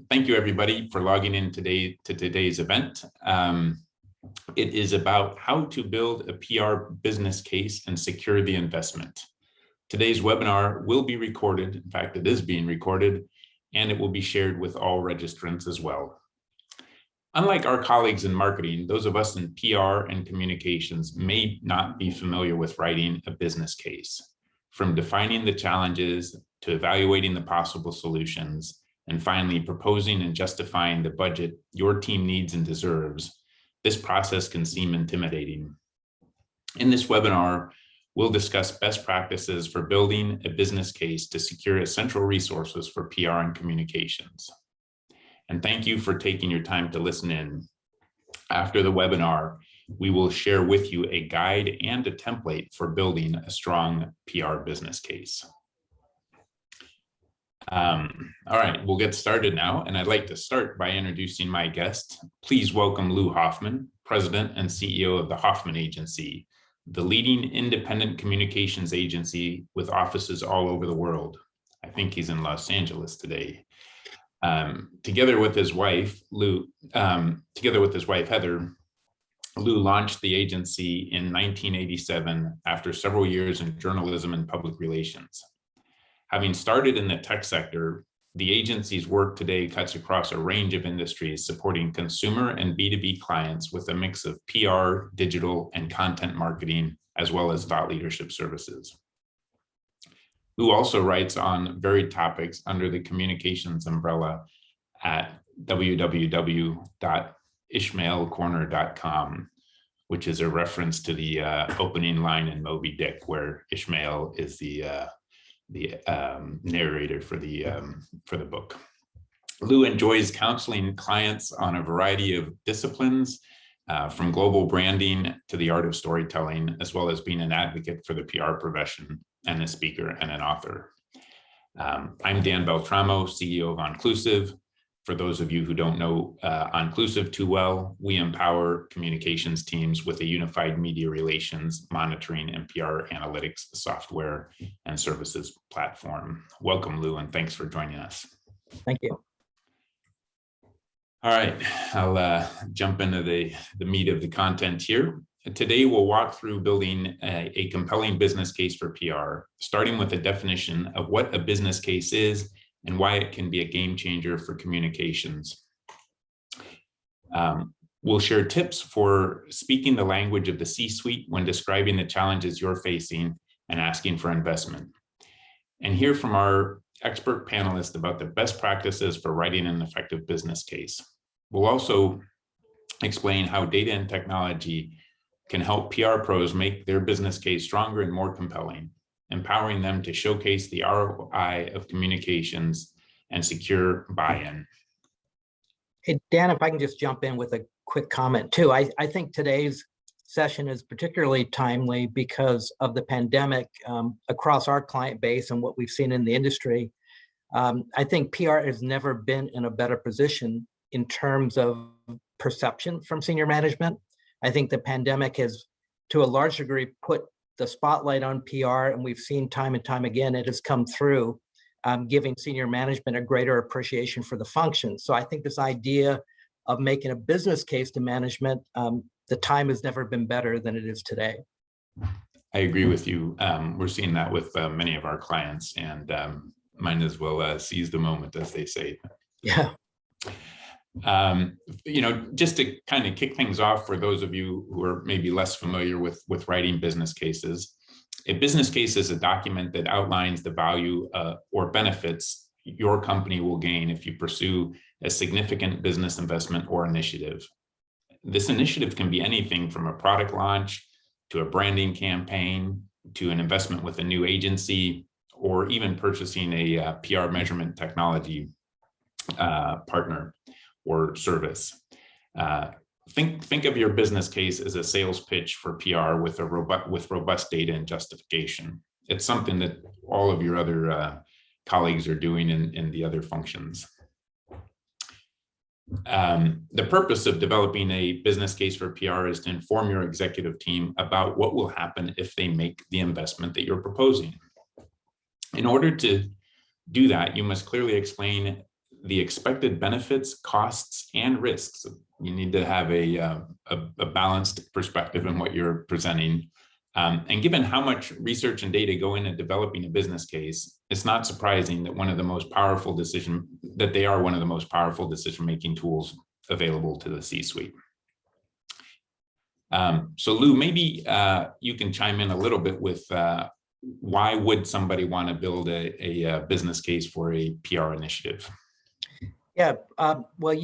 Thank you, everybody, for logging in today to today's event. It is about how to build a PR business case and secure the investment. Today's webinar will be recorded. In fact, it is being recorded, and it will be shared with all registrants as well. Unlike our colleagues in marketing, those of us in PR and communications may not be familiar with writing a business case. From defining the challenges to evaluating the possible solutions, and finally proposing and justifying the budget your team needs and deserves, this process can seem intimidating. In this webinar, we'll discuss best practices for building a business case to secure essential resources for PR and communications. And thank you for taking your time to listen in. After the webinar, we will share with you a guide and a template for building a strong PR business case. All right, we'll get started now, and I'd like to start by introducing my guest. Please welcome Lou Hoffman, President and CEO of the Hoffman Agency, the leading independent communications agency with offices all over the world. I think he's in Los Angeles today. Together with his wife, Heather, Lou launched the agency in 1987 after several years in journalism and public relations. Having started in the tech sector, the agency's work today cuts across a range of industries supporting consumer and B2B clients with a mix of PR, digital, and content marketing, as well as thought leadership services. Lou also writes on varied topics under the communications umbrella at www.ishmaelcorner.com, which is a reference to the opening line in Moby Dick, where Ishmael is the narrator for the book. Lou enjoys counseling clients on a variety of disciplines, from global branding to the art of storytelling, as well as being an advocate for the PR profession and a speaker and an author. I'm Dan Beltramo, CEO of Onclusive. For those of you who don't know Onclusive too well, we empower communications teams with a unified media relations, monitoring, and PR analytics software and services platform. Welcome, Lou, and thanks for joining us. Thank you. All right, I'll jump into the meat of the content here. Today, we'll walk through building a compelling business case for PR, starting with a definition of what a business case is and why it can be a game changer for communications. We'll share tips for speaking the language of the C-suite when describing the challenges you're facing and asking for investment, and hear from our expert panelists about the best practices for writing an effective business case. We'll also explain how data and technology can help PR pros make their business case stronger and more compelling, empowering them to showcase the ROI of communications and secure buy-in. Hey, Dan, if I can just jump in with a quick comment too. I think today's session is particularly timely because of the pandemic across our client base and what we've seen in the industry. I think PR has never been in a better position in terms of perception from senior management. I think the pandemic has, to a large degree, put the spotlight on PR, and we've seen time and time again, it has come through, giving senior management a greater appreciation for the function. So I think this idea of making a business case to management, the time has never been better than it is today. I agree with you. We're seeing that with many of our clients, and might as well seize the moment, as they say. Yeah. Just to kind of kick things off for those of you who are maybe less familiar with writing business cases, a business case is a document that outlines the value or benefits your company will gain if you pursue a significant business investment or initiative. This initiative can be anything from a product launch to a branding campaign to an investment with a new agency, or even purchasing a PR measurement technology partner or service. Think of your business case as a sales pitch for PR with robust data and justification. It's something that all of your other colleagues are doing in the other functions. The purpose of developing a business case for PR is to inform your executive team about what will happen if they make the investment that you're proposing. In order to do that, you must clearly explain the expected benefits, costs, and risks. You need to have a balanced perspective in what you're presenting. And given how much research and data go into developing a business case, it's not surprising that they are one of the most powerful decision-making tools available to the C-suite. So Lou, maybe you can chime in a little bit with why would somebody want to build a business case for a PR initiative? Yeah, well,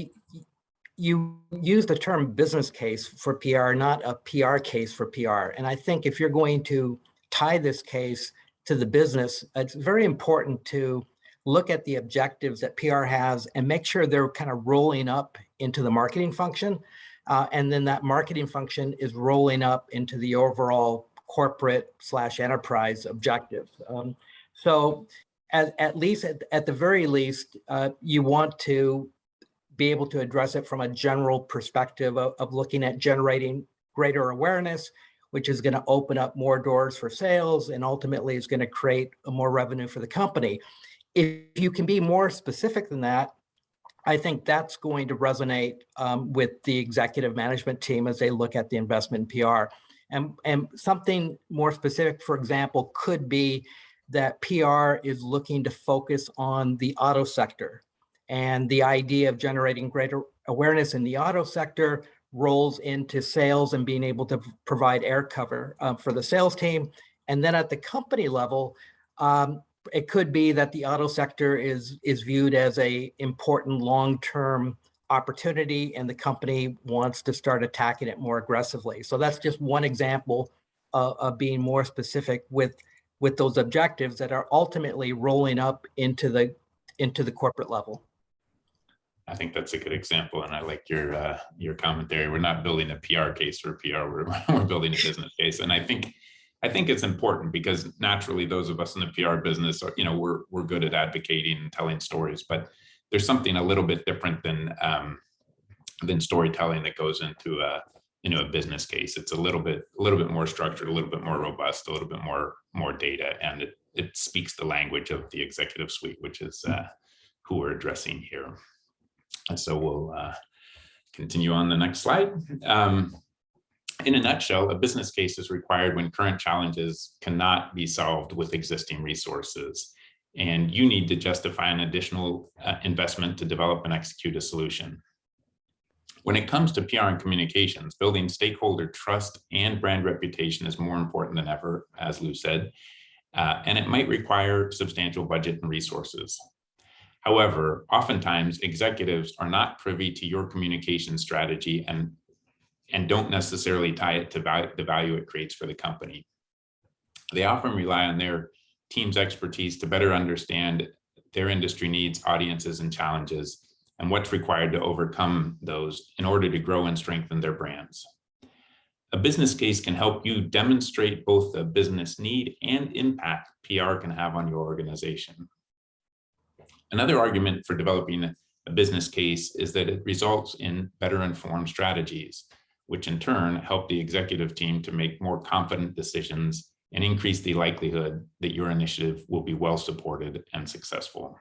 you use the term business case for PR, not a PR case for PR. And I think if you're going to tie this case to the business, it's very important to look at the objectives that PR has and make sure they're kind of rolling up into the marketing function. And then that marketing function is rolling up into the overall corporate/enterprise objective. So at least at the very least, you want to be able to address it from a general perspective of looking at generating greater awareness, which is going to open up more doors for sales and ultimately is going to create more revenue for the company. If you can be more specific than that, I think that's going to resonate with the executive management team as they look at the investment in PR. And something more specific, for example, could be that PR is looking to focus on the auto sector. And the idea of generating greater awareness in the auto sector rolls into sales and being able to provide air cover for the sales team. And then at the company level, it could be that the auto sector is viewed as an important long-term opportunity and the company wants to start attacking it more aggressively. So that's just one example of being more specific with those objectives that are ultimately rolling up into the corporate level. I think that's a good example, and I like your commentary. We're not building a PR case for PR. We're building a business case, and I think it's important because naturally, those of us in the PR business, we're good at advocating and telling stories, but there's something a little bit different than storytelling that goes into a business case. It's a little bit more structured, a little bit more robust, a little bit more data, and it speaks the language of the executive suite, which is who we're addressing here. So we'll continue on the next slide. In a nutshell, a business case is required when current challenges cannot be solved with existing resources, and you need to justify an additional investment to develop and execute a solution. When it comes to PR and communications, building stakeholder trust and brand reputation is more important than ever, as Lou said, and it might require substantial budget and resources. However, oftentimes executives are not privy to your communication strategy and don't necessarily tie it to the value it creates for the company. They often rely on their team's expertise to better understand their industry needs, audiences, and challenges, and what's required to overcome those in order to grow and strengthen their brands. A business case can help you demonstrate both the business need and impact PR can have on your organization. Another argument for developing a business case is that it results in better informed strategies, which in turn help the executive team to make more confident decisions and increase the likelihood that your initiative will be well supported and successful.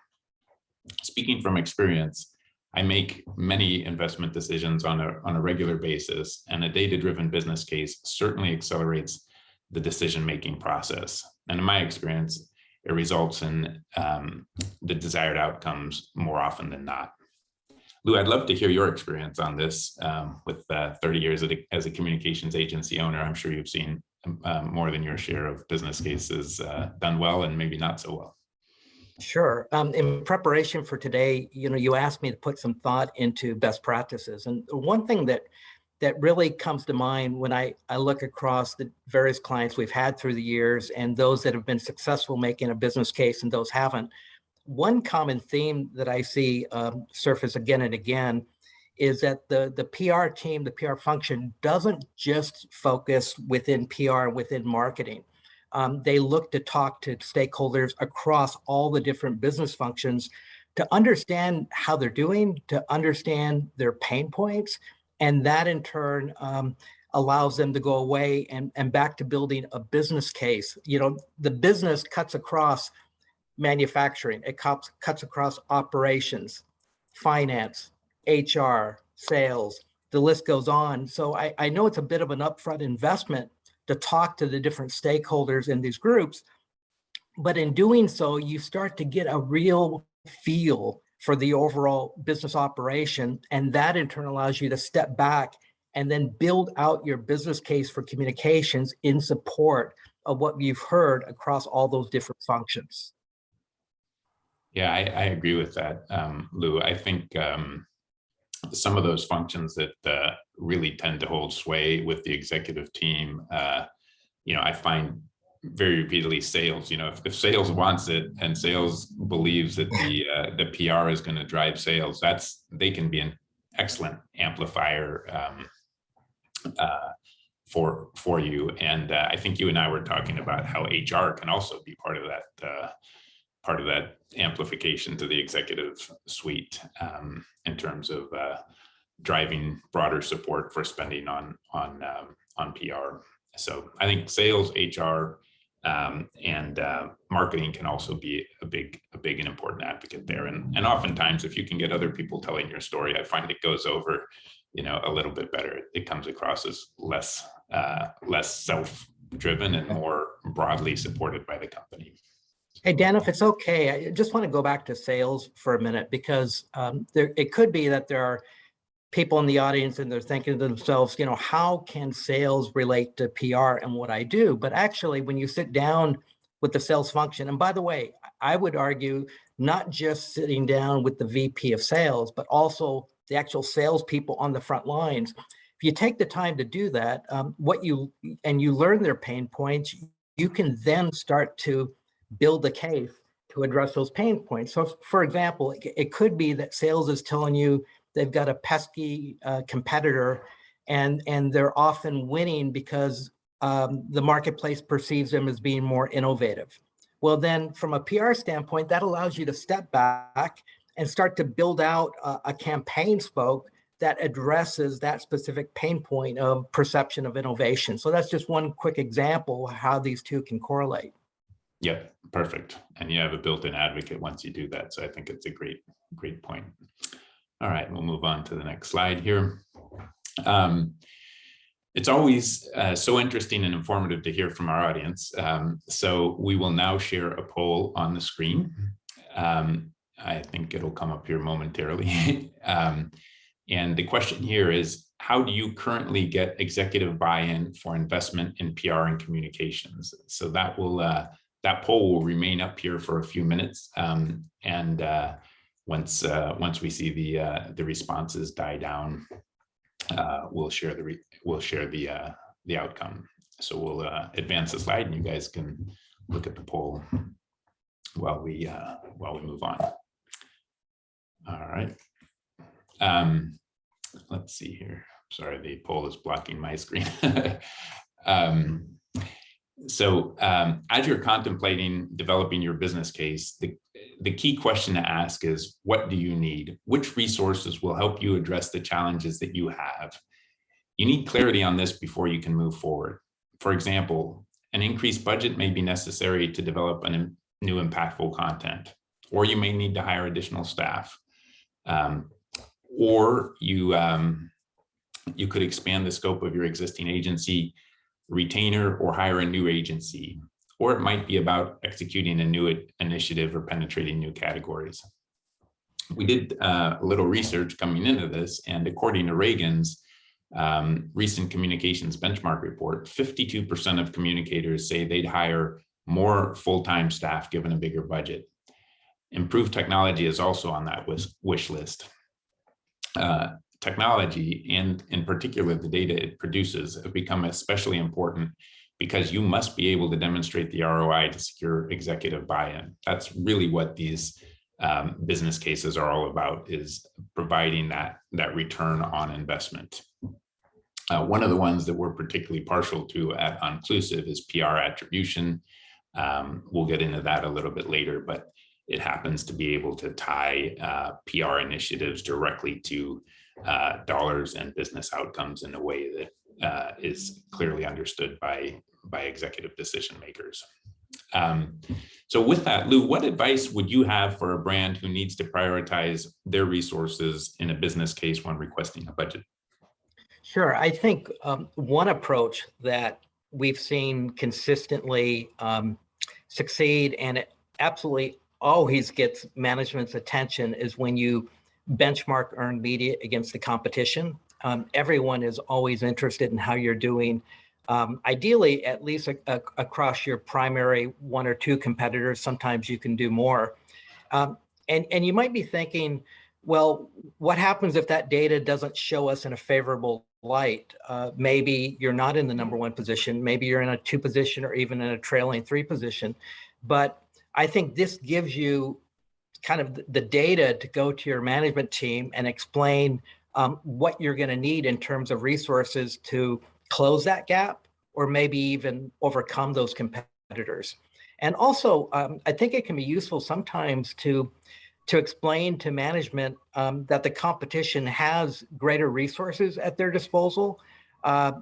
Speaking from experience, I make many investment decisions on a regular basis, and a data-driven business case certainly accelerates the decision-making process. And in my experience, it results in the desired outcomes more often than not. Lou, I'd love to hear your experience on this with 30 years as a communications agency owner. I'm sure you've seen more than your share of business cases done well and maybe not so well. Sure. In preparation for today, you asked me to put some thought into best practices. And one thing that really comes to mind when I look across the various clients we've had through the years and those that have been successful making a business case and those haven't, one common theme that I see surface again and again is that the PR team, the PR function doesn't just focus within PR and within marketing. They look to talk to stakeholders across all the different business functions to understand how they're doing, to understand their pain points, and that in turn allows them to go away and back to building a business case. The business cuts across manufacturing, it cuts across operations, finance, HR, sales, the list goes on. So I know it's a bit of an upfront investment to talk to the different stakeholders in these groups, but in doing so, you start to get a real feel for the overall business operation, and that in turn allows you to step back and then build out your business case for communications in support of what you've heard across all those different functions. Yeah, I agree with that, Lou. I think some of those functions that really tend to hold sway with the executive team, I find very repeatedly sales. If sales wants it and sales believes that the PR is going to drive sales, they can be an excellent amplifier for you. And I think you and I were talking about how HR can also be part of that amplification to the executive suite in terms of driving broader support for spending on PR. So I think sales, HR, and marketing can also be a big and important advocate there. And oftentimes, if you can get other people telling your story, I find it goes over, a little bit better. It comes across as less self-driven and more broadly supported by the company. Hey, Dan, if it's okay, I just want to go back to sales for a minute, because it could be that there are people in the audience and they're thinking to themselves, how can sales relate to PR and what I do? But actually, when you sit down with the sales function, and by the way, I would argue not just sitting down with the VP of sales, but also the actual salespeople on the front lines. If you take the time to do that, you learn their pain points, you can then start to build a case to address those pain points. So for example, it could be that sales is telling you they've got a pesky competitor and they're often winning because the marketplace perceives them as being more innovative. Well, then from a PR standpoint, that allows you to step back and start to build out a campaign spoke that addresses that specific pain point of perception of innovation. So that's just one quick example of how these two can correlate. Yep, perfect. And you have a built-in advocate once you do that. So I think it's a great point. All right, we'll move on to the next slide here. It's always so interesting and informative to hear from our audience. So we will now share a poll on the screen. I think it'll come up here momentarily. And the question here is, how do you currently get executive buy-in for investment in PR and communications? So that poll will remain up here for a few minutes. And once we see the responses die down, we'll share the outcome. So we'll advance the slide, and you guys can look at the poll while we move on. All right. Let's see here. Sorry, the poll is blocking my screen. So as you're contemplating developing your business case, the key question to ask is, what do you need? Which resources will help you address the challenges that you have? You need clarity on this before you can move forward. For example, an increased budget may be necessary to develop new impactful content, or you may need to hire additional staff. Or you could expand the scope of your existing agency, retainer, or hire a new agency. Or it might be about executing a new initiative or penetrating new categories. We did a little research coming into this, and according to Reagan's recent communications benchmark report, 52% of communicators say they'd hire more full-time staff given a bigger budget. Improved technology is also on that wish list. Technology, and in particular the data it produces, have become especially important because you must be able to demonstrate the ROI to secure executive buy-in. That's really what these business cases are all about, is providing that return on investment. One of the ones that we're particularly partial to at Onclusive is PR attribution. We'll get into that a little bit later, but it happens to be able to tie PR initiatives directly to dollars and business outcomes in a way that is clearly understood by executive decision makers. So with that, Lou, what advice would you have for a brand who needs to prioritize their resources in a business case when requesting a budget? Sure. I think one approach that we've seen consistently succeed, and it absolutely always gets management's attention, is when you benchmark earned media against the competition. Everyone is always interested in how you're doing, ideally, at least across your primary one or two competitors. Sometimes you can do more. And you might be thinking, well, what happens if that data doesn't show us in a favorable light? Maybe you're not in the number one position, maybe you're in a 2 position or even in a trailing 3 position. But I think this gives you kind of the data to go to your management team and explain what you're going to need in terms of resources to close that gap, or maybe even overcome those competitors. And also, I think it can be useful sometimes to explain to management that the competition has greater resources at their disposal.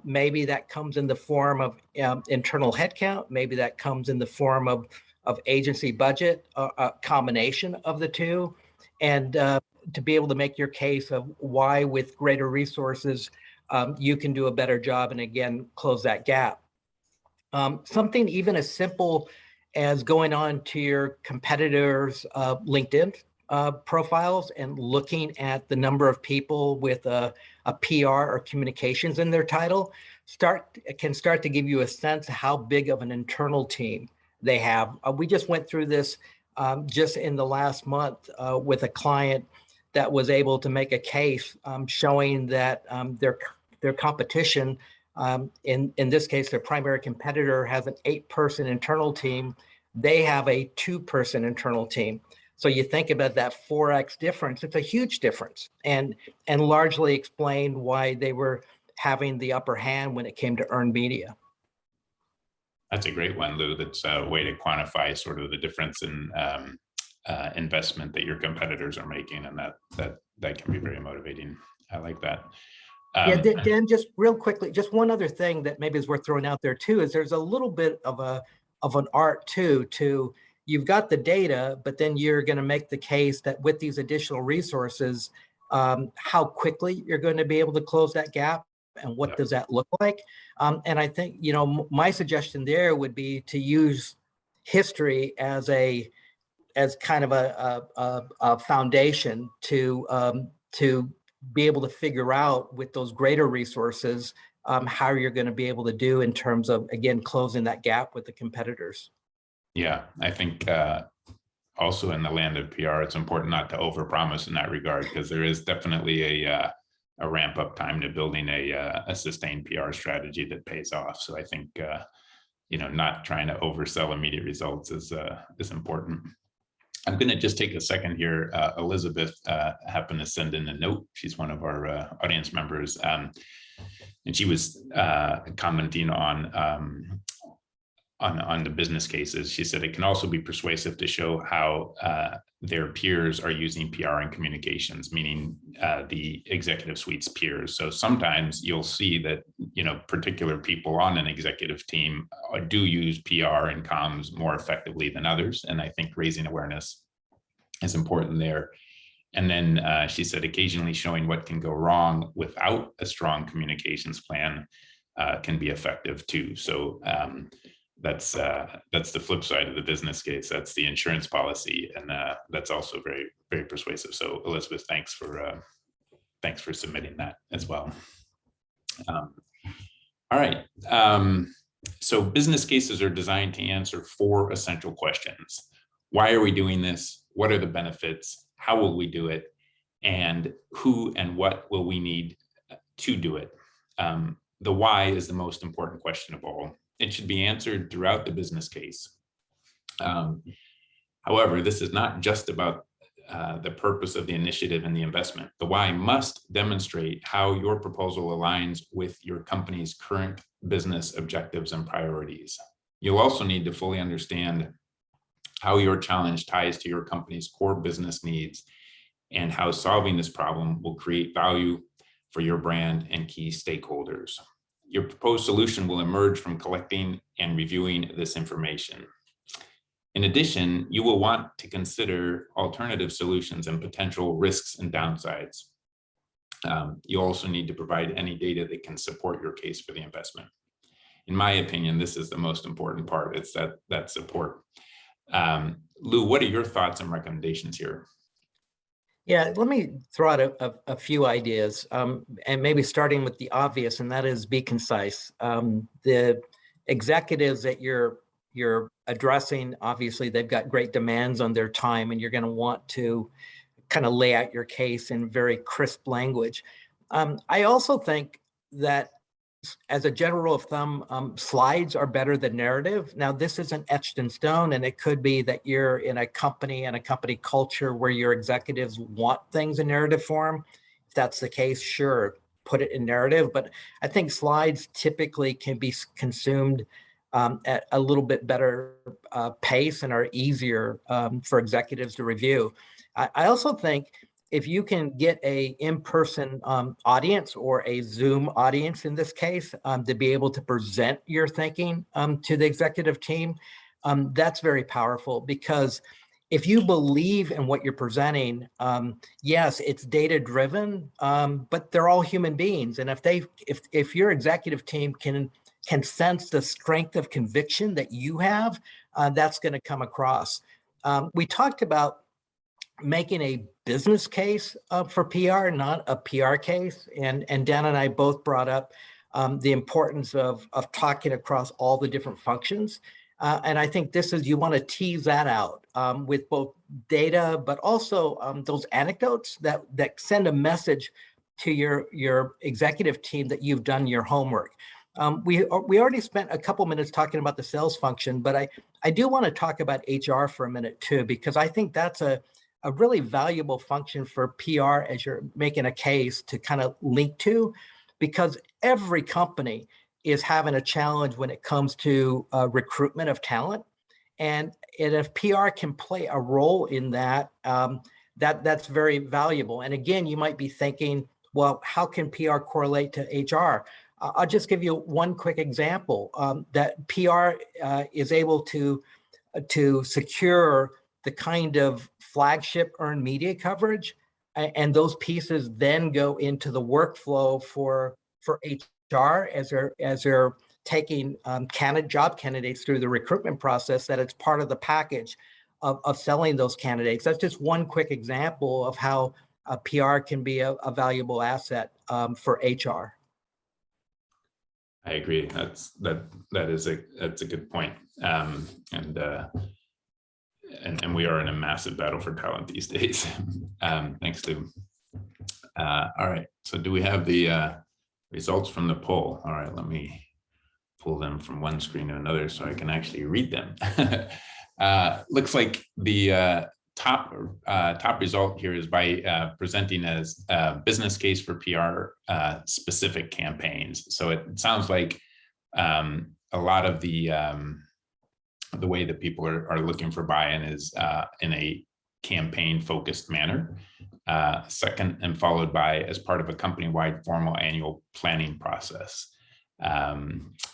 Maybe that comes in the form of internal headcount. Maybe that comes in the form of agency budget, a combination of the two. And to be able to make your case of why with greater resources, you can do a better job and again, close that gap. Something even as simple as going on to your competitors' LinkedIn profiles and looking at the number of people with a PR or communications in their title can start to give you a sense of how big of an internal team they have. We just went through this just in the last month with a client that was able to make a case showing that their competition, in this case, their primary competitor has an 8-person internal team. They have a 2-person internal team. So you think about that 4x difference, it's a huge difference, and largely explained why they were having the upper hand when it came to earned media. That's a great one, Lou. That's a way to quantify sort of the difference in investment that your competitors are making, and that can be very motivating. I like that. Yeah, Dan, just real quickly, just one other thing that maybe is worth throwing out there too, is there's a little bit of an art too, you've got the data, but then you're going to make the case that with these additional resources, how quickly you're going to be able to close that gap and what does that look like? And I think, my suggestion there would be to use history as kind of a foundation to be able to figure out with those greater resources how you're going to be able to do in terms of, again, closing that gap with the competitors. Yeah, I think also in the land of PR, it's important not to overpromise in that regard, because there is definitely a ramp up time to building a sustained PR strategy that pays off. So I think not trying to oversell immediate results is important. I'm going to just take a second here. Elizabeth happened to send in a note. She's one of our audience members, and she was commenting on the business cases. She said it can also be persuasive to show how their peers are using PR and communications, meaning the executive suite's peers. So sometimes you'll see that particular people on an executive team do use PR and comms more effectively than others, and I think raising awareness is important there. And then she said occasionally showing what can go wrong without a strong communications plan can be effective too. So that's the flip side of the business case. That's the insurance policy, and that's also very, very persuasive. So Elizabeth, thanks for submitting that as well. All right. So business cases are designed to answer 4 essential questions. Why are we doing this? What are the benefits? How will we do it? And who and what will we need to do it? The why is the most important question of all. It should be answered throughout the business case. However, this is not just about the purpose of the initiative and the investment. The why must demonstrate how your proposal aligns with your company's current business objectives and priorities. You'll also need to fully understand how your challenge ties to your company's core business needs and how solving this problem will create value for your brand and key stakeholders. Your proposed solution will emerge from collecting and reviewing this information. In addition, you will want to consider alternative solutions and potential risks and downsides. You also need to provide any data that can support your case for the investment. In my opinion, this is the most important part. It's that support. Lou, what are your thoughts and recommendations here? Yeah, let me throw out a few ideas, and maybe starting with the obvious, and that is be concise. The executives that you're addressing, obviously, they've got great demands on their time, and you're going to want to kind of lay out your case in very crisp language. I also think that, as a general rule of thumb, slides are better than narrative. Now, this isn't etched in stone, and it could be that you're in a company and a company culture where your executives want things in narrative form. If that's the case, sure, put it in narrative. But I think slides typically can be consumed at a little bit better pace and are easier for executives to review. I also think if you can get a in-person audience, or a Zoom audience in this case, to be able to present your thinking to the executive team, that's very powerful, because if you believe in what you're presenting, yes, it's data-driven, but they're all human beings. And if your executive team can sense the strength of conviction that you have, that's going to come across. We talked about making a business case for PR, not a PR case. And Dan and I both brought up the importance of talking across all the different functions. And I think you want to tease that out with both data, but also those anecdotes that send a message to your executive team that you've done your homework. We already spent a couple minutes talking about the sales function, but I do want to talk about HR for a minute too, because I think that's a really valuable function for PR as you're making a case to kind of link to, because every company is having a challenge when it comes to recruitment of talent. And if PR can play a role in that, that's very valuable. And again, you might be thinking, well, how can PR correlate to HR? I'll just give you one quick example that PR is able to secure the kind of flagship earned media coverage, and those pieces then go into the workflow for HR as they're taking job candidates through the recruitment process, that it's part of the package of selling those candidates. That's just one quick example of how PR can be a valuable asset for HR. I agree. That's a good point. And we are in a massive battle for talent these days. Thanks, Lou. All right. So do we have the results from the poll? All right. Let me pull them from one screen to another so I can actually read them. Looks like the top result here is by presenting as a business case for PR specific campaigns. So it sounds like a lot of the way that people are looking for buy-in is in a campaign focused manner. Second, and followed by as part of a company-wide formal annual planning process.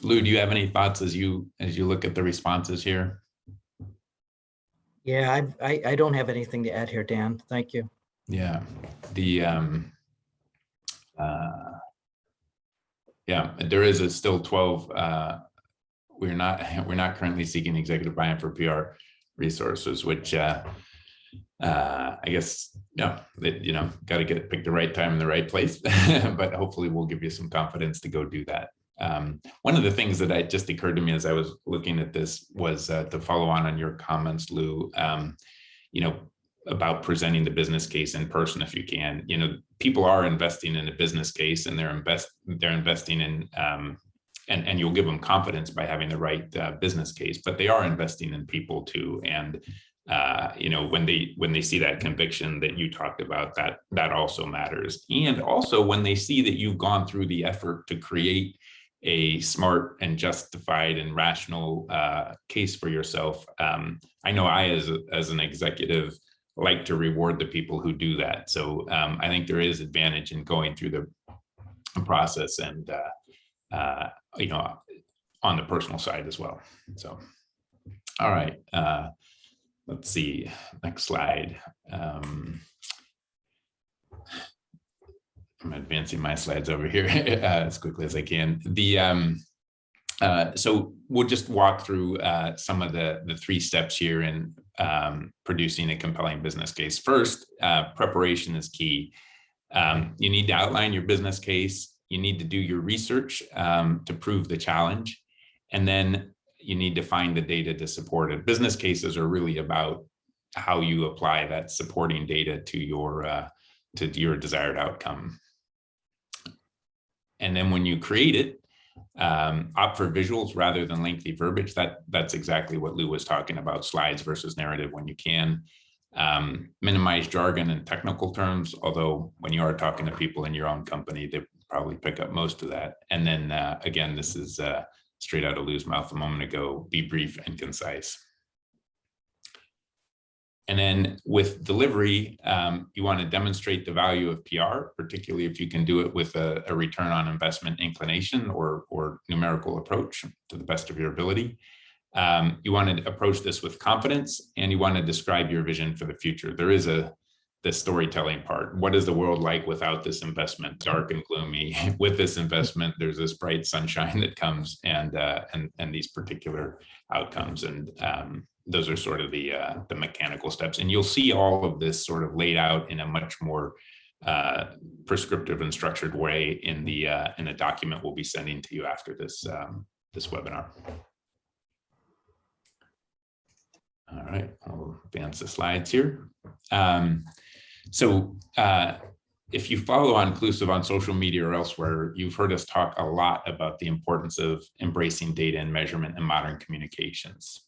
Lou, do you have any thoughts as you look at the responses here? Yeah, I don't have anything to add here, Dan. Thank you. Yeah, yeah, there is still 12. We're not currently seeking executive buy-in for PR resources, which I guess, got to pick the right time and the right place, but hopefully we'll give you some confidence to go do that. One of the things that just occurred to me as I was looking at this was to follow on your comments, Lou, about presenting the business case in person if you can. People are investing in a business case, and they're investing in and you'll give them confidence by having the right business case, but they are investing in people too. And when they see that conviction that you talked about, that also matters. And also when they see that you've gone through the effort to create a smart and justified and rational case for yourself. I know I, as an executive, like to reward the people who do that. So I think there is advantage in going through the process and on the personal side as well. So, all right. let's see, next slide. I'm advancing my slides over here as quickly as I can. So we'll just walk through some of the 3 steps here in producing a compelling business case. First, preparation is key. You need to outline your business case. You need to do your research to prove the challenge. And then you need to find the data to support it. Business cases are really about how you apply that supporting data to your desired outcome. And then when you create it, opt for visuals rather than lengthy verbiage. That's exactly what Lou was talking about, slides versus narrative when you can. Minimize jargon and technical terms, although when you are talking to people in your own company, they probably pick up most of that. And then again, this is straight out of Lou's mouth a moment ago, be brief and concise. And then with delivery, you want to demonstrate the value of PR, particularly if you can do it with a return on investment inclination or numerical approach to the best of your ability. You want to approach this with confidence, and you want to describe your vision for the future. There is the storytelling part. What is the world like without this investment? Dark and gloomy. With this investment, there's this bright sunshine that comes, and these particular outcomes. And those are sort of the mechanical steps. And you'll see all of this sort of laid out in a much more prescriptive and structured way in the document we'll be sending to you after this webinar. All right, I'll advance the slides here. So if you follow Onclusive on social media or elsewhere, you've heard us talk a lot about the importance of embracing data and measurement in modern communications.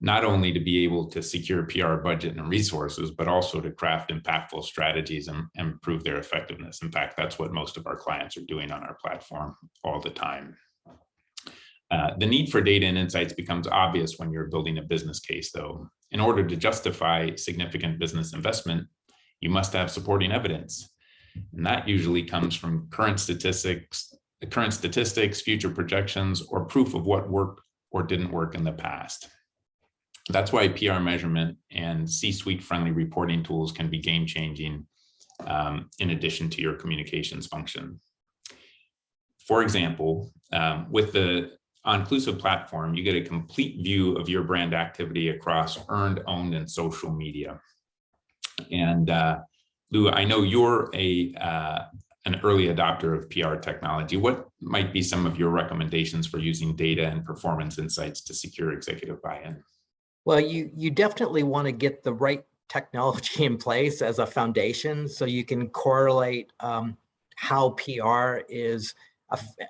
Not only to be able to secure PR budget and resources, but also to craft impactful strategies and improve their effectiveness. In fact, that's what most of our clients are doing on our platform all the time. The need for data and insights becomes obvious when you're building a business case, though. In order to justify significant business investment, you must have supporting evidence. And that usually comes from current statistics, future projections, or proof of what worked or didn't work in the past. That's why PR measurement and C-suite friendly reporting tools can be game-changing in addition to your communications function. For example, with the Onclusive platform, you get a complete view of your brand activity across earned, owned, and social media. And Lou, I know you're an early adopter of PR technology. What might be some of your recommendations for using data and performance insights to secure executive buy-in? Well, you definitely want to get the right technology in place as a foundation so you can correlate how PR is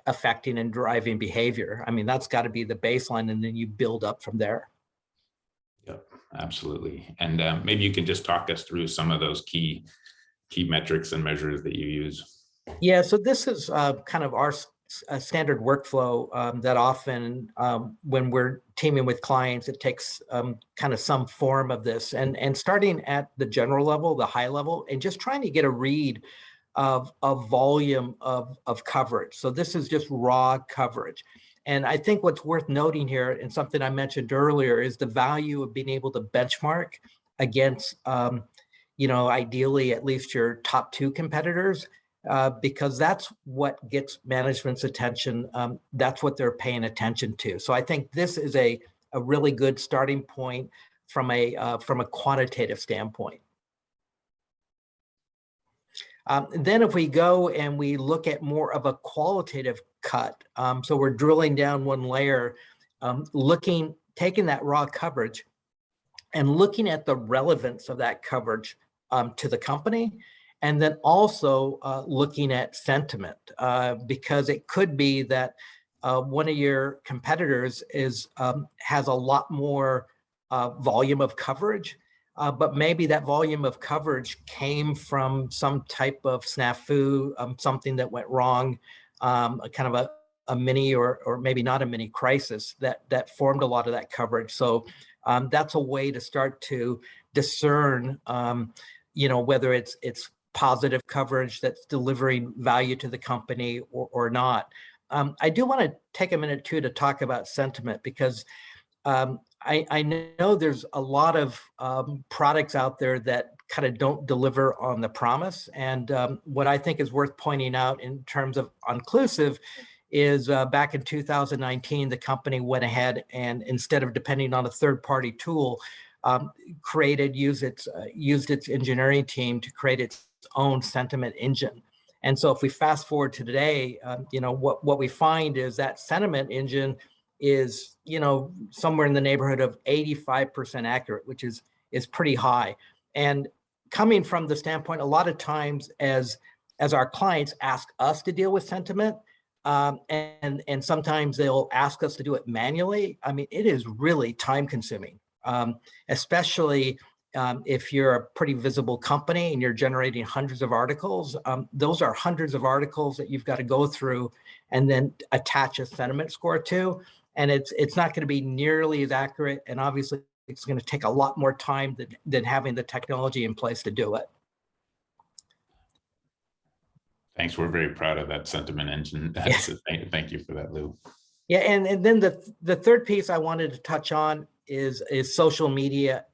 affecting and driving behavior. I mean, that's got to be the baseline, and then you build up from there. Yep, absolutely. And maybe you can just talk us through some of those key metrics and measures that you use. Yeah, so this is kind of our standard workflow that often when we're teaming with clients, it takes kind of some form of this, and starting at the general level, the high level, and just trying to get a read of volume of coverage. So this is just raw coverage. And I think what's worth noting here, and something I mentioned earlier, is the value of being able to benchmark against, ideally at least your top 2 competitors, because that's what gets management's attention. That's what they're paying attention to. So I think this is a really good starting point from a quantitative standpoint. Then if we go and we look at more of a qualitative cut, so we're drilling down one layer, taking that raw coverage and looking at the relevance of that coverage to the company, and then also looking at sentiment, because it could be that one of your competitors has a lot more volume of coverage, but maybe that volume of coverage came from some type of snafu, something that went wrong, kind of a mini or maybe not a mini crisis that formed a lot of that coverage. So that's a way to start to discern, whether it's positive coverage that's delivering value to the company or not. I do want to take a minute too to talk about sentiment, because I know there's a lot of products out there that kind of don't deliver on the promise. And what I think is worth pointing out in terms of Onclusive is back in 2019, the company went ahead and instead of depending on a third-party tool, used its engineering team to create its own sentiment engine. And so if we fast forward to today, what we find is that sentiment engine is, somewhere in the neighborhood of 85% accurate, which is pretty high. And coming from the standpoint, a lot of times as our clients ask us to deal with sentiment, and sometimes they'll ask us to do it manually. I mean, it is really time consuming, especially if you're a pretty visible company and you're generating hundreds of articles. Those are hundreds of articles that you've got to go through and then attach a sentiment score to. And it's not going to be nearly as accurate. And obviously, it's going to take a lot more time than having the technology in place to do it. Thanks. We're very proud of that sentiment engine. Yeah. So thank you for that, Lou. Yeah, and then the third piece I wanted to touch on is social media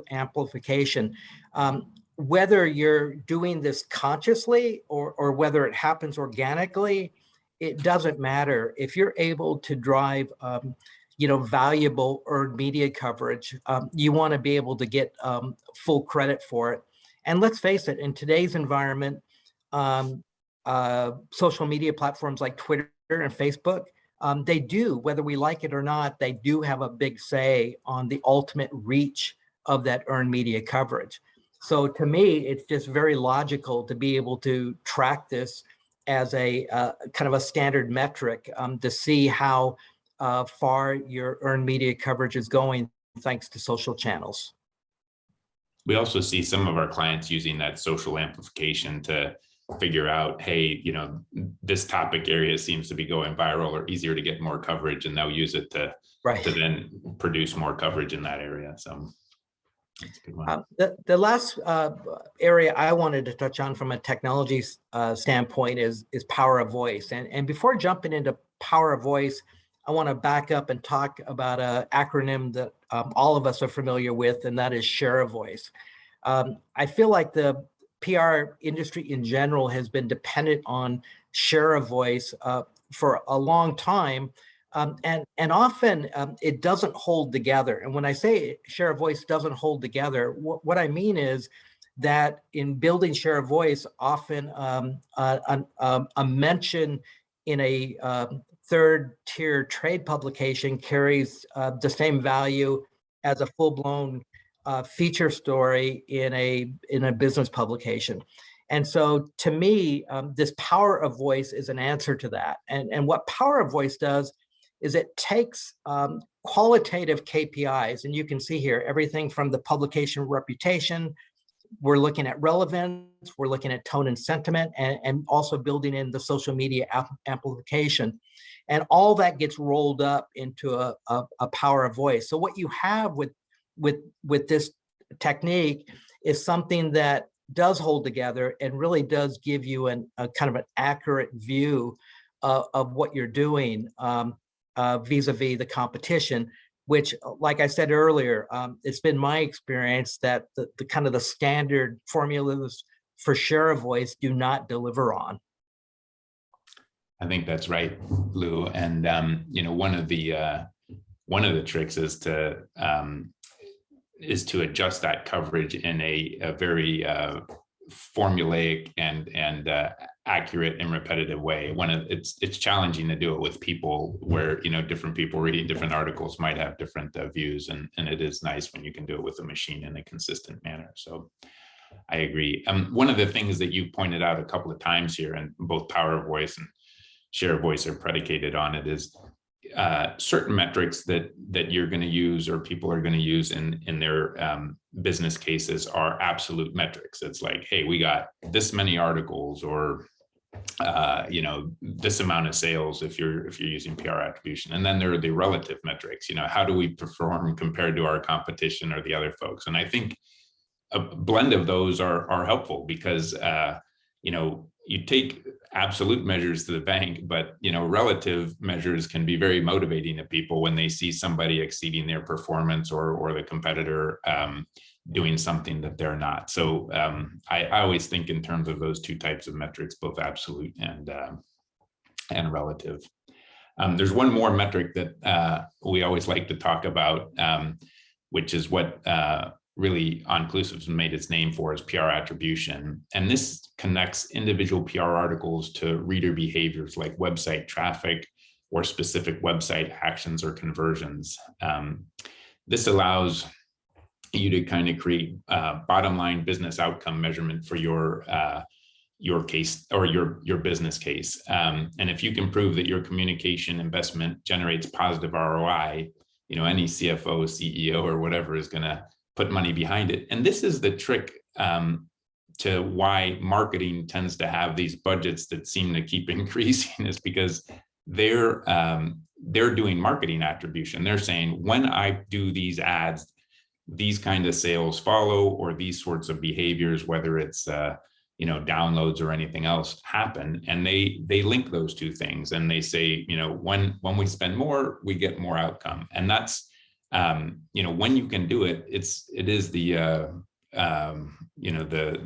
amplification. Whether you're doing this consciously or whether it happens organically, it doesn't matter. If you're able to drive valuable earned media coverage, you want to be able to get full credit for it. And let's face it, in today's environment, social media platforms like Twitter and Facebook, they do, whether we like it or not, they do have a big say on the ultimate reach of that earned media coverage. So to me, it's just very logical to be able to track this as a kind of a standard metric to see how far your earned media coverage is going thanks to social channels. We also see some of our clients using that social amplification to figure out, hey, this topic area seems to be going viral or easier to get more coverage, and they'll use it to then produce more coverage in that area. So that's a good one. The last area I wanted to touch on from a technology standpoint is power of voice. And before jumping into power of voice, I want to back up and talk about an acronym that all of us are familiar with, and that is share of voice. I feel like the PR industry in general has been dependent on share of voice for a long time. And often it doesn't hold together. And when I say share of voice doesn't hold together, what I mean is that in building share of voice, often a mention in a third tier trade publication carries the same value as a full-blown feature story in a business publication. And so to me, this power of voice is an answer to that. And what power of voice does is it takes qualitative KPIs, and you can see here everything from the publication reputation, we're looking at relevance, we're looking at tone and sentiment, and also building in the social media amplification. And all that gets rolled up into a power of voice. So what you have with this technique is something that does hold together and really does give you a kind of an accurate view of what you're doing vis-a-vis the competition, which, like I said earlier, it's been my experience that the kind of the standard formulas for share of voice do not deliver on. I think that's right, Lou. And one of the tricks is to adjust that coverage in a very formulaic and accurate and repetitive way. It's challenging to do it with people where different people reading different articles might have different views, and it is nice when you can do it with a machine in a consistent manner. So I agree. One of the things that you pointed out a couple of times here, and both power of voice and share of voice are predicated on it, is certain metrics that you're going to use or people are going to use in their business cases are absolute metrics. It's like, hey, we got this many articles, or this amount of sales if you're using PR attribution. And then there are the relative metrics. How do we perform compared to our competition or the other folks? And I think a blend of those are helpful, because you take absolute measures to the bank, but relative measures can be very motivating to people when they see somebody exceeding their performance or the competitor doing something that they're not. So I always think in terms of those two types of metrics, both absolute and relative. There's one more metric that we always like to talk about, which is what really Onclusive's made its name for, is PR attribution. And this connects individual PR articles to reader behaviors like website traffic or specific website actions or conversions. This allows you to kind of create bottom line business outcome measurement for your case or your business case. And if you can prove that your communication investment generates positive ROI, any CFO, CEO, or whatever is going to put money behind it. And this is the trick to why marketing tends to have these budgets that seem to keep increasing, is because they're doing marketing attribution. They're saying, when I do these ads, these kind of sales follow, or these sorts of behaviors, whether it's downloads or anything else, happen. And they link those two things, and they say, when we spend more, we get more outcome. And that's when you can do it, it is the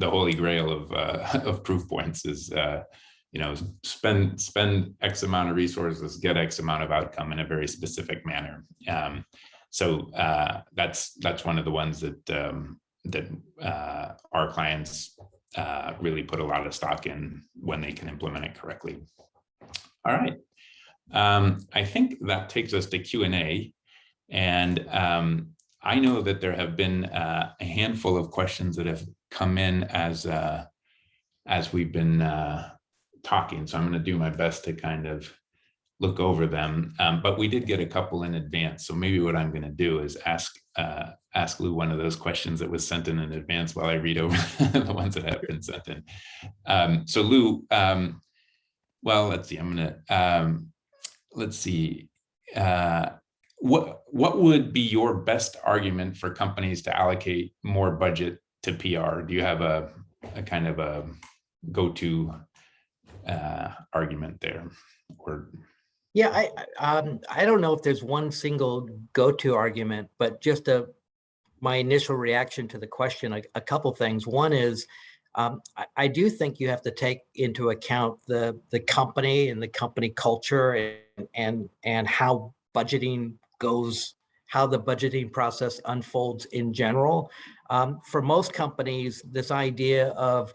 holy grail of proof points, is spend X amount of resources, get X amount of outcome in a very specific manner. So that's one of the ones that our clients really put a lot of stock in when they can implement it correctly. All right. I think that takes us to Q&A. And I know that there have been a handful of questions that have come in as we've been talking. So I'm going to do my best to kind of look over them. But we did get a couple in advance. So maybe what I'm going to do is ask Lou one of those questions that was sent in advance while I read over the ones that have been sent in. So Lou, well, let's see. Let's see. What would be your best argument for companies to allocate more budget to PR? Do you have a kind of a go-to argument there? Or yeah, I don't know if there's one single go-to argument, but just my initial reaction to the question, a couple things. One is, I do think you have to take into account the company and the company culture and how budgeting goes, how the budgeting process unfolds in general. For most companies, this idea of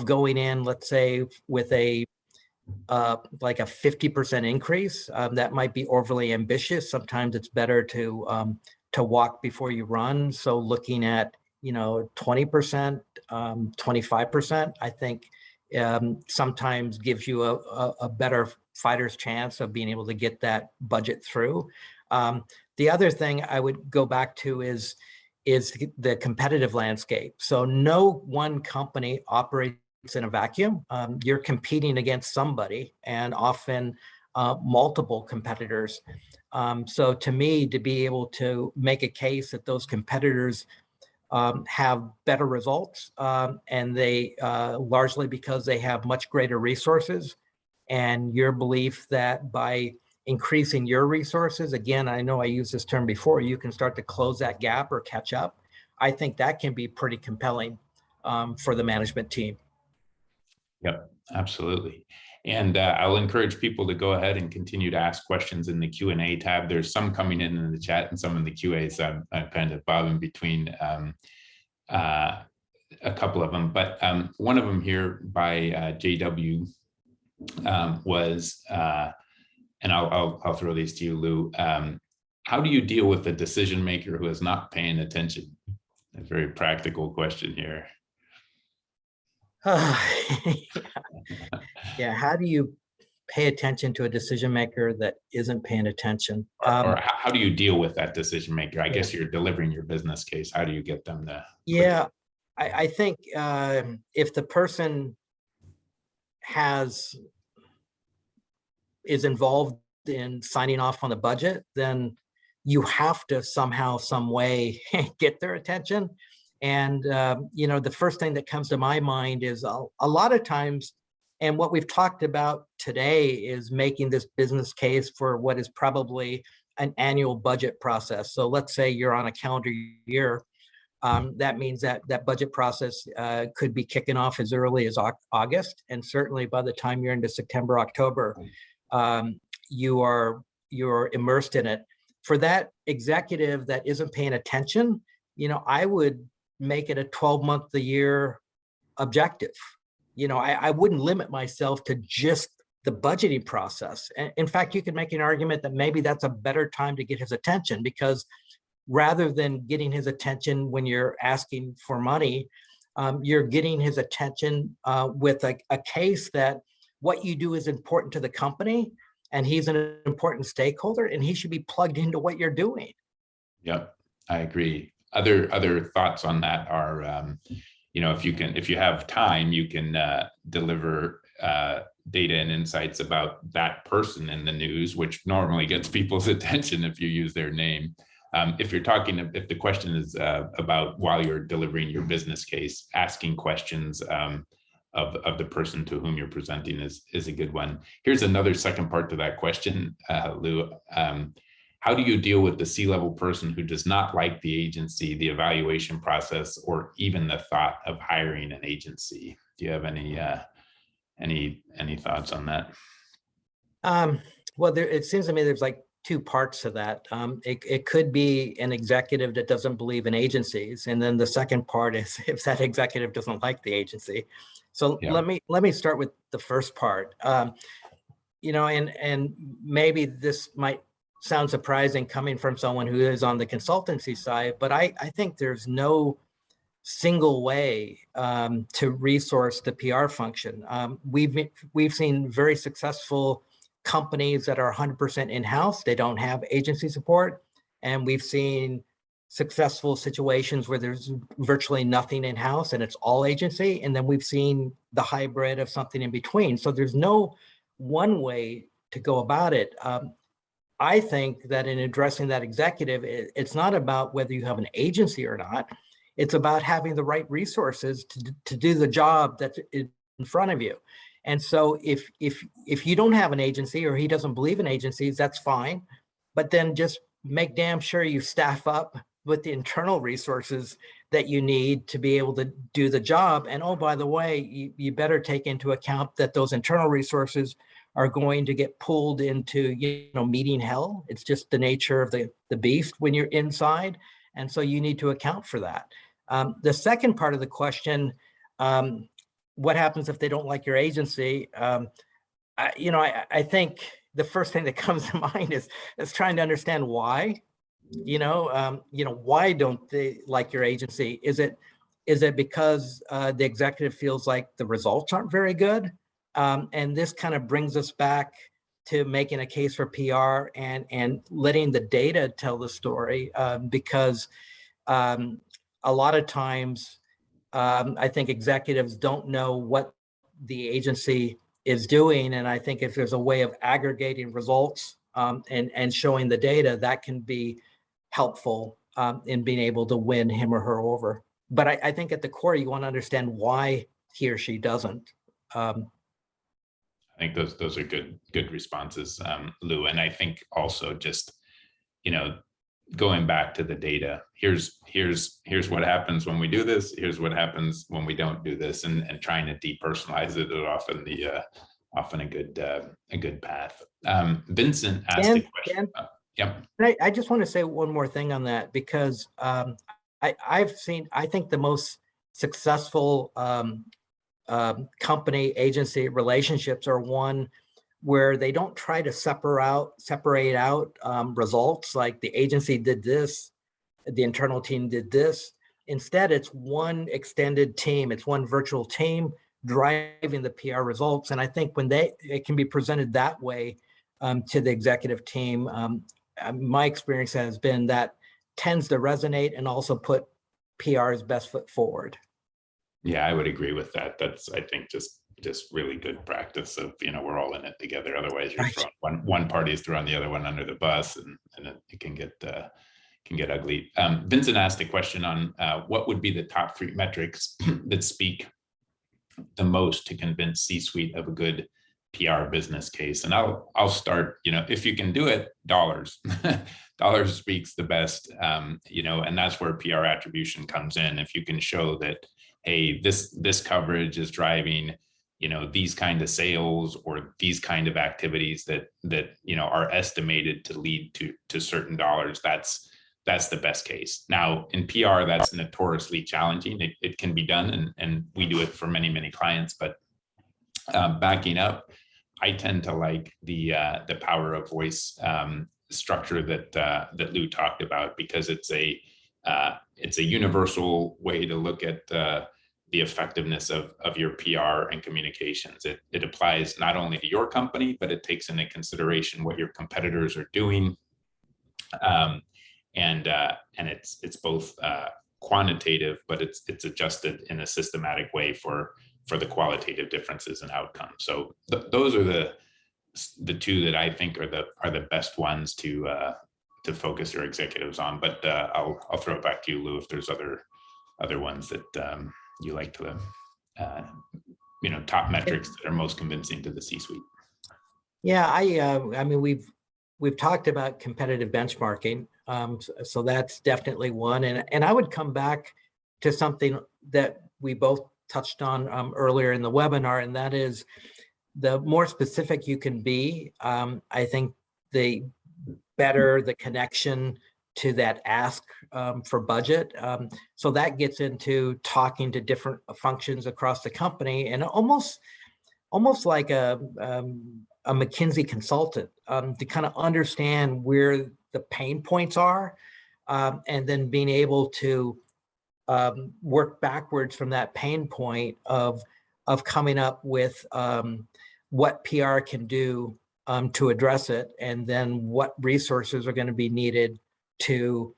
going in, let's say, with like a 50% increase, that might be overly ambitious. Sometimes it's better to walk before you run. So looking at 20%, 25%, I think sometimes gives you a better fighter's chance of being able to get that budget through. The other thing I would go back to is the competitive landscape. So no one company operates in a vacuum. You're competing against somebody, and often multiple competitors. So to me, to be able to make a case that those competitors have better results, and they largely because they have much greater resources, and your belief that by increasing your resources, again, I know I used this term before, you can start to close that gap or catch up. I think that can be pretty compelling for the management team. Yep, absolutely. And I'll encourage people to go ahead and continue to ask questions in the Q&A tab. There's some coming in the chat and some in the QA, so I'm kind of bobbing between a couple of them. But one of them here by JW was, and I'll throw these to you, Lou. How do you deal with a decision maker who is not paying attention? A very practical question here. Yeah, how do you pay attention to a decision maker that isn't paying attention? Or how do you deal with that decision maker? I guess you're delivering your business case. How do you get them to? Yeah, I think if the person is involved in signing off on the budget, then you have to somehow, some way get their attention. And the first thing that comes to my mind is a lot of times And what we've talked about today is making this business case for what is probably an annual budget process. So let's say you're on a calendar year. That means that that budget process could be kicking off as early as August. And certainly by the time you're into September, October, you're immersed in it. For that executive that isn't paying attention, I would make it a 12-month-a-year objective. I wouldn't limit myself to just the budgeting process. And in fact, you could make an argument that maybe that's a better time to get his attention, because rather than getting his attention when you're asking for money, you're getting his attention with a case that what you do is important to the company, and he's an important stakeholder, and he should be plugged into what you're doing. Yep, I agree. Other thoughts on that are, if you have time, you can deliver data and insights about that person in the news, which normally gets people's attention if you use their name. If the question is about, while you're delivering your business case, asking questions of the person to whom you're presenting is a good one. Here's another second part to that question, Lou. How do you deal with the C-level person who does not like the agency, the evaluation process, or even the thought of hiring an agency? Do you have any thoughts on that? Well, it seems to me there's like two parts to that. It could be an executive that doesn't believe in agencies, and then the second part is if that executive doesn't like the agency. So yeah. let me start with the first part. And maybe this might sound surprising coming from someone who is on the consultancy side, but I think there's no single way to resource the PR function. We've seen very successful companies that are 100% in-house. They don't have agency support. And we've seen successful situations where there's virtually nothing in-house and it's all agency. And then we've seen the hybrid of something in between. So there's no one way to go about it. I think that in addressing that executive, it's not about whether you have an agency or not. It's about having the right resources to do the job that's in front of you. And so if you don't have an agency, or he doesn't believe in agencies, that's fine. But then just make damn sure you staff up with the internal resources that you need to be able to do the job. And oh, by the way, you better take into account that those internal resources are going to get pulled into meeting hell. It's just the nature of the beast when you're inside. And so you need to account for that. The second part of the question, what happens if they don't like your agency? I think the first thing that comes to mind is trying to understand why. Why don't they like your agency? Is it because the executive feels like the results aren't very good? And this kind of brings us back to making a case for PR and letting the data tell the story, because a lot of times I think executives don't know what the agency is doing. And I think if there's a way of aggregating results and showing the data, that can be helpful in being able to win him or her over. But I think at the core, you want to understand why he or she doesn't. I think those are good responses, Lou. And I think also just, going back to the data, here's what happens when we do this, here's what happens when we don't do this, and trying to depersonalize it is often a good path. Vincent asked a question. Yep. I just want to say one more thing on that, because I think the most successful company agency relationships are one where they don't try to separate out results, like the agency did this, the internal team did this. Instead, it's one extended team, it's one virtual team driving the PR results. And I think when it can be presented that way to the executive team, my experience has been that tends to resonate and also put PR's best foot forward. Yeah, I would agree with that. That's, I think, just really good practice of, we're all in it together. Otherwise, you're throwing one party is throwing the other one under the bus, and it can get ugly. Vincent asked a question on what would be the top 3 metrics that speak the most to convince C-suite of a good PR business case? And I'll start, if you can do it, dollars. Dollars speaks the best, and that's where PR attribution comes in. If you can show that, hey, this coverage is driving, these kind of sales or these kind of activities that are estimated to lead to certain dollars, that's the best case. Now in PR, that's notoriously challenging. It can be done, and we do it for many, many clients, but backing up, I tend to like the power of voice structure that Lou talked about, because it's a universal way to look at the effectiveness of your PR and communications. It applies not only to your company, but it takes into consideration what your competitors are doing, and it's both quantitative, but it's adjusted in a systematic way for the qualitative differences in outcomes. So those are the two that I think are the best ones to focus your executives on. But I'll throw it back to you, Lou, if there's other ones that you like to top metrics that are most convincing to the C-suite. Yeah, I mean we've talked about competitive benchmarking, so that's definitely one. And I would come back to something that we both touched on earlier in the webinar, and that is the more specific you can be, I think the better the connection to that ask for budget. So that gets into talking to different functions across the company, and almost like a McKinsey consultant, to kind of understand where the pain points are, and then being able to work backwards from that pain point of coming up with what PR can do to address it, and then what resources are going to be needed to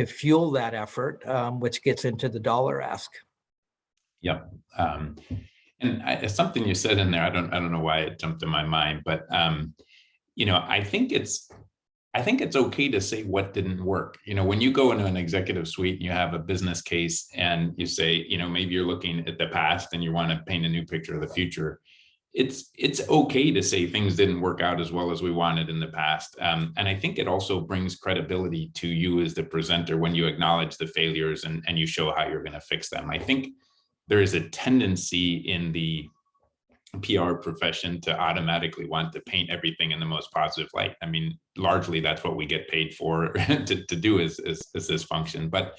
fuel that effort, which gets into the dollar ask. Yep. And something you said in there, I don't know why it jumped in my mind, but I think it's okay to say what didn't work. When you go into an executive suite and you have a business case and you say, maybe you're looking at the past and you want to paint a new picture of the future. It's okay to say things didn't work out as well as we wanted in the past. And I think it also brings credibility to you as the presenter when you acknowledge the failures and you show how you're going to fix them. I think there is a tendency in the PR profession to automatically want to paint everything in the most positive light. I mean, largely that's what we get paid for to do is this function. But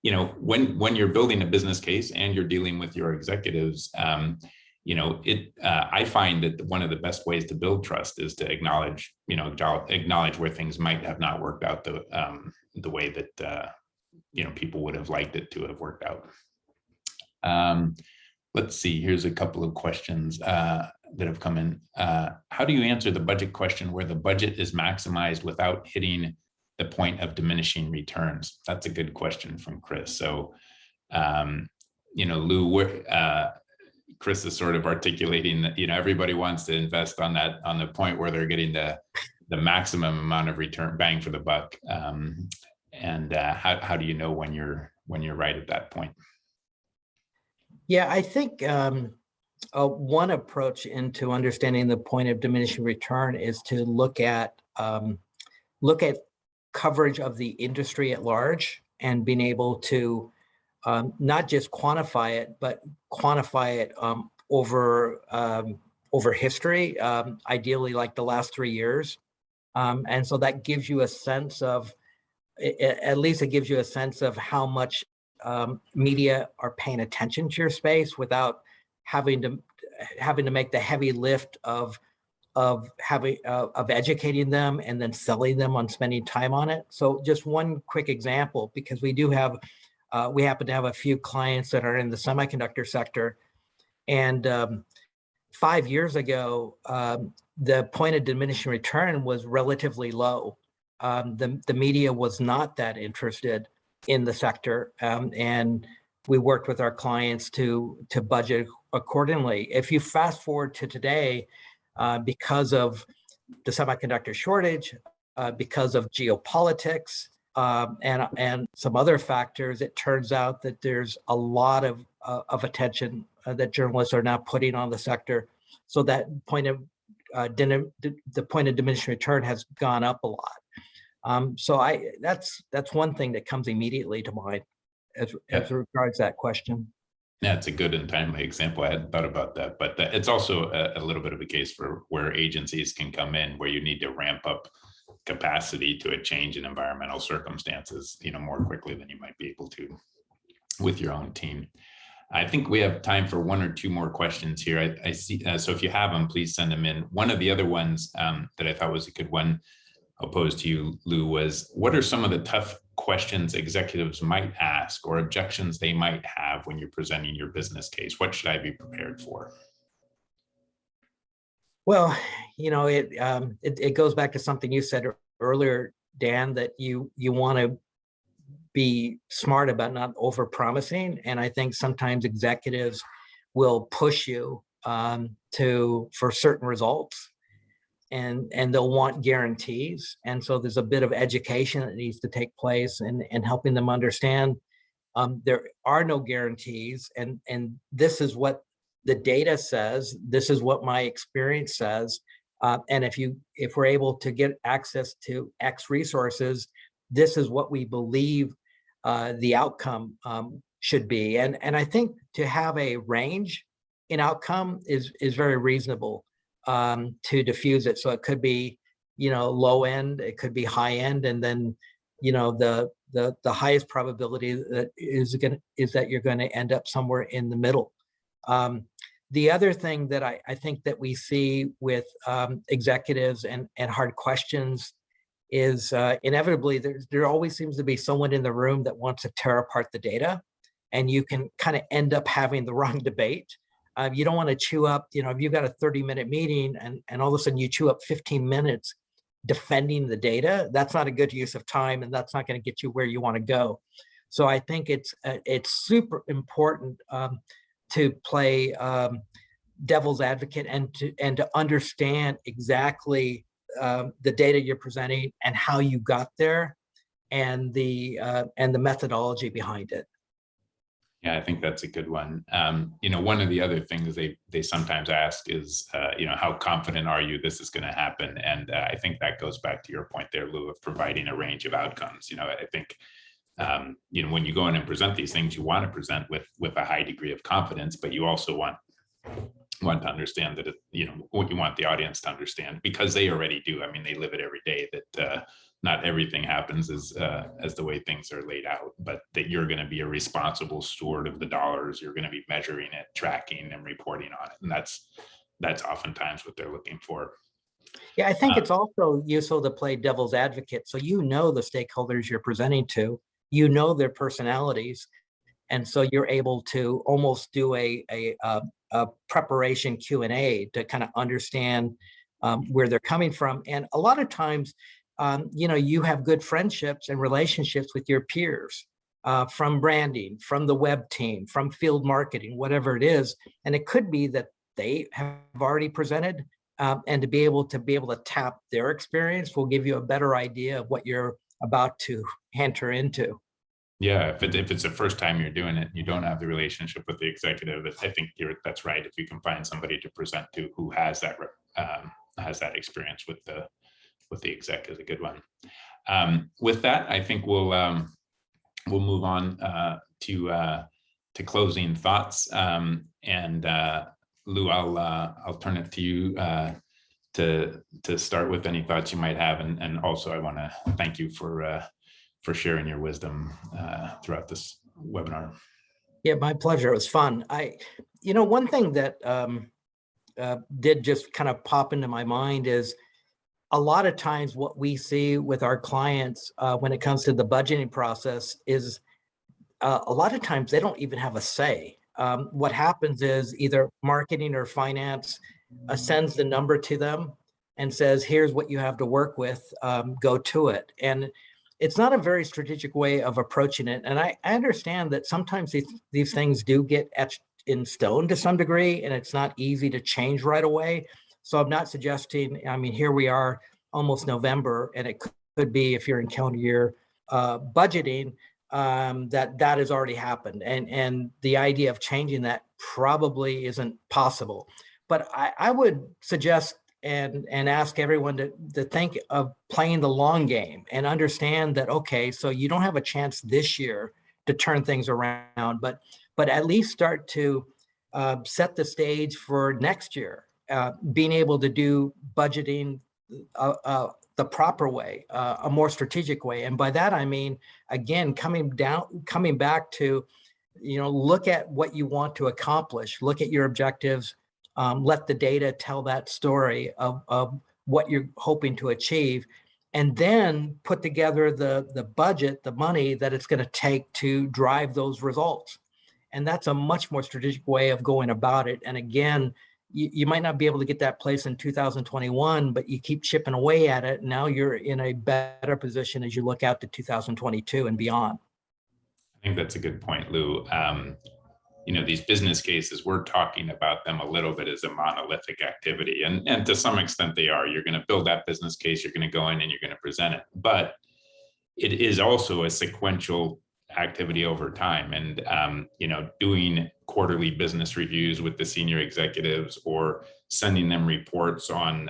when you're building a business case and you're dealing with your executives, I find that one of the best ways to build trust is to acknowledge where things might have not worked out the way that people would have liked it to have worked out. Let's see, here's a couple of questions that have come in. How do you answer the budget question where the budget is maximized without hitting the point of diminishing returns? That's a good question from Chris. So, Lou, Chris is sort of articulating that, everybody wants to invest on the point where they're getting the maximum amount of return, bang for the buck. How do you know when you're right at that point? Yeah, I think one approach into understanding the point of diminishing return is to look at coverage of the industry at large and being able to not just quantify it, but quantify it over history, ideally like the last 3 years. And so that gives you a sense of, at least it gives you a sense of how much media are paying attention to your space without having to make the heavy lift of educating them and then selling them on spending time on it. So just one quick example, because we happen to have a few clients that are in the semiconductor sector, and 5 years ago, the point of diminishing return was relatively low. The media was not that interested in the sector, and we worked with our clients to budget accordingly. If you fast forward to today, because of the semiconductor shortage, because of geopolitics, and some other factors, it turns out that there's a lot of attention that journalists are now putting on the sector. So that point of the point of diminishing return has gone up a lot. So that's one thing that comes immediately to mind as regards that question. Yeah, it's a good and timely example. I hadn't thought about that, but it's also a little bit of a case for where agencies can come in, where you need to ramp up capacity to a change in environmental circumstances, more quickly than you might be able to with your own team. I think we have time for one or two more questions here. I see. So if you have them, please send them in. One of the other ones that I thought was a good one I'll pose to you, Lou, was what are some of the tough questions executives might ask or objections they might have when you're presenting your business case? What should I be prepared for? Well, it goes back to something you said earlier, Dan, that you want to be smart about not over promising. And I think sometimes executives will push you for certain results, and they'll want guarantees. And so there's a bit of education that needs to take place and helping them understand there are no guarantees. And this is what the data says. This is what my experience says. And if we're able to get access to X resources, this is what we believe the outcome should be. And I think to have a range in outcome is very reasonable to diffuse it. So it could be, low end, it could be high end, and then, the highest probability that is that you're going to end up somewhere in the middle. The other thing that I think that we see with executives and hard questions is inevitably there always seems to be someone in the room that wants to tear apart the data, and you can kind of end up having the wrong debate. You don't want to chew up, if you've got a 30-minute meeting and all of a sudden you chew up 15 minutes defending the data, that's not a good use of time, and that's not going to get you where you want to go. So I think it's super important to play devil's advocate and to understand exactly the data you're presenting and how you got there, and the methodology behind it. Yeah, I think that's a good one. One of the other things they sometimes ask is, how confident are you this is going to happen? And I think that goes back to your point there, Lou, of providing a range of outcomes. I think, when you go in and present these things, you want to present with a high degree of confidence, but you also want to understand that, what you want the audience to understand, because they already do. I mean, they live it every day, that not everything happens as the way things are laid out, but that you're going to be a responsible steward of the dollars. You're going to be measuring it, tracking, and reporting on it. And that's oftentimes what they're looking for. Yeah, I think it's also useful to play devil's advocate. So the stakeholders you're presenting to, their personalities. And so you're able to almost do a preparation Q&A to kind of understand where they're coming from. And a lot of times, you have good friendships and relationships with your peers from branding, from the web team, from field marketing, whatever it is. And it could be that they have already presented, and to be able to tap their experience will give you a better idea of what you're about to enter into. Yeah, if it's the first time you're doing it, you don't have the relationship with the executive. I think that's right. If you can find somebody to present to who has that experience with the exec, is a good one. With that, I think we'll move on to closing thoughts. And Lou, I'll turn it to you to start with any thoughts you might have, and also I want to thank you for sharing your wisdom throughout this webinar. Yeah, my pleasure. It was fun. One thing that did just kind of pop into my mind is a lot of times what we see with our clients when it comes to the budgeting process is a lot of times they don't even have a say. What happens is either marketing or finance sends the number to them and says, here's what you have to work with, go to it. And it's not a very strategic way of approaching it. And I understand that sometimes these things do get etched in stone to some degree, and it's not easy to change right away. So I'm not suggesting, here we are almost November, and it could be, if you're in calendar year budgeting, that has already happened. And the idea of changing that probably isn't possible. But I would suggest and ask everyone to think of playing the long game and understand that, okay, so you don't have a chance this year to turn things around, but at least start to set the stage for next year, being able to do budgeting the proper way, a more strategic way. And by that, I mean, again, coming back to, look at what you want to accomplish, look at your objectives, let the data tell that story of what you're hoping to achieve, and then put together the budget, the money that it's going to take to drive those results. And that's a much more strategic way of going about it. And again, you might not be able to get that place in 2021, but you keep chipping away at it. Now you're in a better position as you look out to 2022 and beyond. I think that's a good point, Lou. These business cases, we're talking about them a little bit as a monolithic activity. And to some extent they are. You're going to build that business case, you're going to go in and you're going to present it. But it is also a sequential activity over time. And, doing quarterly business reviews with the senior executives or sending them reports on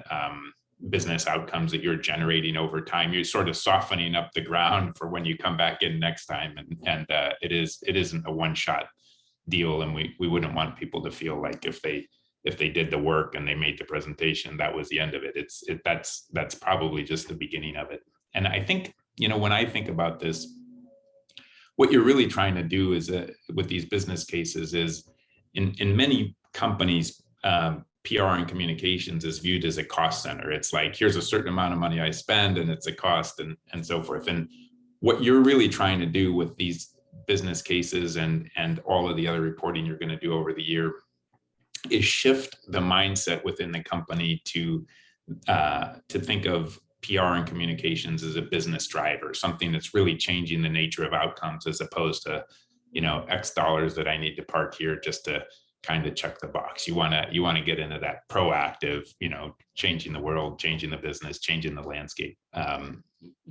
business outcomes that you're generating over time, you're sort of softening up the ground for when you come back in next time. And it isn't a one-shot deal. And we wouldn't want people to feel like if they did the work and they made the presentation, that was the end of it. That's probably just the beginning of it. And I think, when I think about this, what you're really trying to do is with these business cases is in many companies, PR and communications is viewed as a cost center. It's like, here's a certain amount of money I spend and it's a cost and so forth. And what you're really trying to do with these business cases and all of the other reporting you're going to do over the year is shift the mindset within the company to think of PR and communications as a business driver, something that's really changing the nature of outcomes, as opposed to, X dollars that I need to park here just to kind of check the box. You want to get into that proactive, changing the world, changing the business, changing the landscape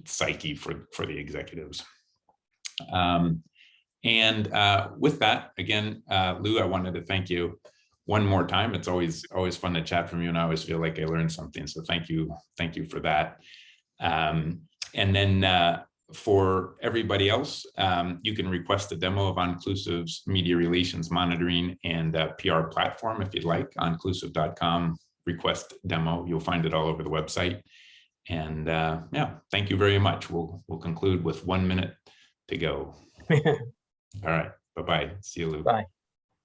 psyche for the executives. And with that, again, Lou, I wanted to thank you one more time. It's always fun to chat from you, and I always feel like I learned something. So thank you for that. And then for everybody else, you can request a demo of Onclusive's media relations monitoring and PR platform if you'd like. Onclusive.com, request demo. You'll find it all over the website. And thank you very much. We'll conclude with 1 minute to go. All right. Bye-bye. See you, Lou. Bye.